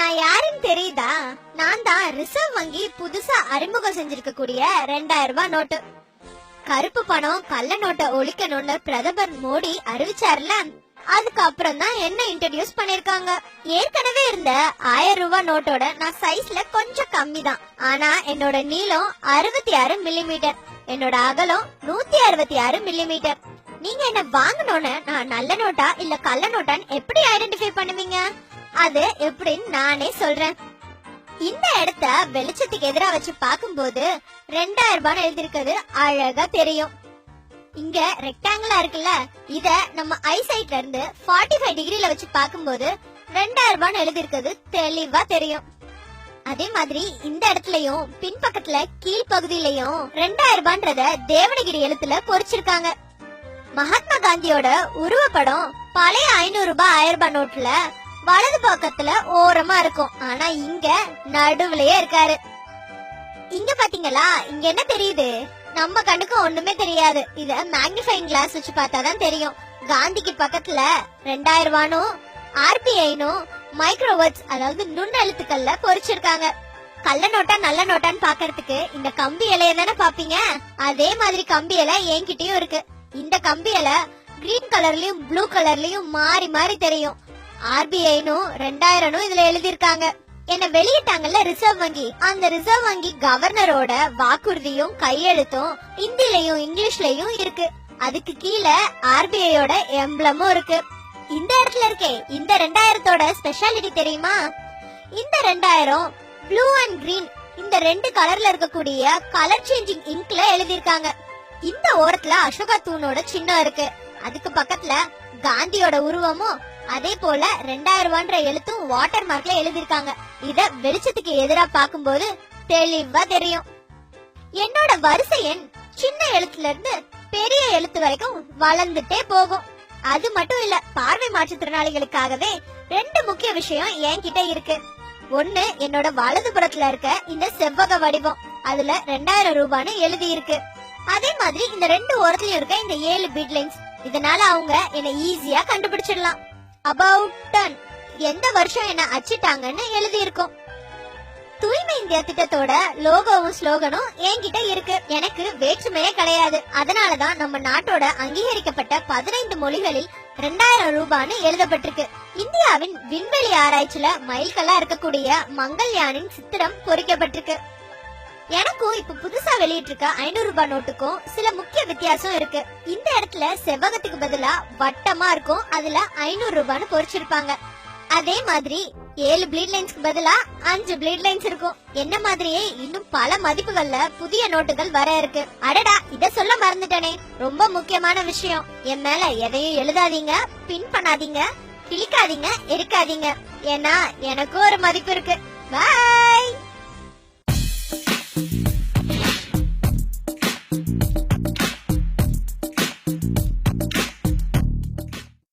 நான் யாருன்னு தெரியுதா? நான் தான் ரிசர்வ் வங்கி புதுசா அறிமுகம் செஞ்சிருக்க கூடிய 2000 ரூபாய் நோட்டு. கருப்பு பணம் கள்ள நோட்டை ஒழிக்கணும்னு பிரதமர் மோடி அறிவிச்சார்ல, அதுக்கப்புறம் தான் என்ன இன்ட்ரோடியூஸ் பண்ணிருக்காங்க. ஏற்கனவே இருந்த 1000 ரூபாய் நோட்டோட நான் சைஸ்ல கொஞ்சம் கம்மி தான். ஆனா என்னோட நீளம் 66 மில்லிமீட்டர், என்னோட அகலம் 166 மில்லிமீட்டர். நீங்க என்ன வாங்கணும்னு நான் நல்ல நோட்டா இல்ல கள்ள நோட்டான்னு எப்படி ஐடென்டிஃபை பண்ணுவீங்க? அது எப்படின்னு நானே சொல்றேன். இந்த இடத்த வெளிச்சத்துக்கு எதிரா வச்சு பாக்கும்போது 2000 ரூபாய் எழுதிருக்கிறது அழகா தெரியும். இங்க ரெக்டாங்கிளா இருக்குல்ல, இத நம்ம ஐசைட்ல இருந்து 45 டிகிரில வச்சு பாக்கும்போது 2000 ரூபாய் எழுதிருக்கிறது தெளிவா தெரியும். அதே மாதிரி இந்த இடத்துலயும் பின்பக்கத்துல கீழ்பகுதியிலையும் 2000 ரூபாய்ன்றத தேவனகிரி எழுத்துல பொறிச்சிருக்காங்க. மகாத்மா காந்தியோட உருவப்படம் பழைய 500 ரூபாய் 1000 ரூபாய் நோட்ல வலது பக்கத்துல ஓரமா இருக்கும். ஆனா இங்க நடுவுலயே இருக்காரு. இங்க பாத்தீங்களா, இங்க என்ன தெரியுது? நம்ம கண்ணுக்கு ஒண்ணுமே தெரியாது. இத மேக்னிஃபைங் கிளாஸ் வச்சு பார்த்தாதான் தெரியும். காந்திக்கு பக்கத்துல 2000 ரூபாயும் ஆர்பிஐனும் மைக்ரோவேர்ட்ஸ் அதாவது நுண்ணெழுத்துக்கள்ல பொறிச்சிருக்காங்க. கள்ள நோட்டா நல்ல நோட்டான்னு பாக்குறதுக்கு இந்த கம்பி இலைய தானே பாப்பீங்க. அதே மாதிரி கம்பி இலை என்கிட்டயும் இருக்கு. இந்த கம்பி இலை கிரீன் கலர்லயும் ப்ளூ கலர்லயும் மாறி மாறி தெரியும். ஆர்பிஐனும் 2000 இதுல எழுதிருக்காங்க. என்ன வெளியிட்டாங்கல்ல ரிசர்வ் வங்கி, அந்த ரிசர்வ் வங்கி கவர்னரோட வாக்குறுதியும் கையெழுத்தும் ஹிந்திலயும் இங்கிலீஷ்லயும் இருக்கு. அதுக்கு கீழே ஆர்பிஐயோட எம்ப்ளமும் இருக்கு. இந்த இடத்துல இருக்கே இந்த 2000தோட ஸ்பெஷாலிட்டி தெரியுமா? இந்த 2000 ப்ளூ அண்ட் கிரீன் இந்த 2 கலர்ல இருக்கக்கூடிய கலர் சேஞ்சிங் இங்க்ல எழுதிருக்காங்க. இந்த ஓரத்துல அசோகா தூணோட சின்னம் இருக்கு. அதுக்கு பக்கத்துல காந்தியோட உருவமும் அதே போல 2000 ரூபான்ற எழுத்தும் வாட்டர் மார்க்ல எழுதிருக்காங்க. இத வெளிச்சத்துக்கு எதிரா பாக்கும்போது தெளிவா தெரியும். என்னோட வரிசை எண் சின்ன எழுத்துல இருந்து பெரிய எழுத்து வரைக்கும் வளர்ந்துட்டே போகும். அது மட்டும் இல்ல, பார்வை மாற்றுத்திறனாளிகளுக்காகவே 2 முக்கிய விஷயம் என்கிட்ட இருக்கு. ஒண்ணு, என்னோட வலது புறத்துல இருக்க இந்த செவ்வக வடிவம், அதுல 2000 ரூபான்னு எழுதி இருக்கு. அதே மாதிரி இந்த 2 ஓரத்துலயும் இருக்க இந்த 7 பீட் லைன்ஸ், இதனால அவங்க என்ன ஈஸியா கண்டுபிடிச்சிடலாம். அபவுட் டன் எந்த வருஷம் என்ன அச்சிட்டாங்கன்னு எழுதி இருக்கும். தூய்மை இந்தியா திட்டத்தோட லோகோவும் ஸ்லோகனும் என்கிட்ட இருக்கு. எனக்கு வேற்றுமையே கிடையாது. அதனாலதான் நம்ம நாட்டோட அங்கீகரிக்கப்பட்ட 15 மொழிகளில் 2000 ரூபான்னு எழுதப்பட்டிருக்கு. இந்தியாவின் விண்வெளி ஆராய்ச்சியில மைல்கல்லா இருக்கக்கூடிய மங்கள்யானின் சித்திரம் பொறிக்கப்பட்டிருக்கு. எனக்கும் இப்ப புதுசா வெளியிட்டு இருக்க 500 ரூபாய் நோட்டுக்கும் சில முக்கிய வித்தியாசம் இருக்கு. இந்த இடத்துல செவ்வகத்துக்கு பதிலா வட்டமா இருக்கும், அதுல 500 ரூபான்னு பொறிச்சிருப்பாங்க. அதே மாதிரி 7 ப்ளீட் லைன்ஸ்க்கு பதிலா 5 ப்ளீட் லைன்ஸ் இருக்கும். என்ன மாதிரியே இன்னும் பல மதிப்புகள்ல புதிய நோட்டுகள் வர இருக்கு. அடடா, இத சொல்ல மறந்துட்டனே, ரொம்ப முக்கியமான விஷயம். என் மேல எதையும் எழுதாதீங்க, பின் பண்ணாதீங்க, கிளிக்காதீங்க, எரிக்காதீங்க. ஏன்னா எனக்கும் ஒரு மதிப்பு இருக்கு. பாய்.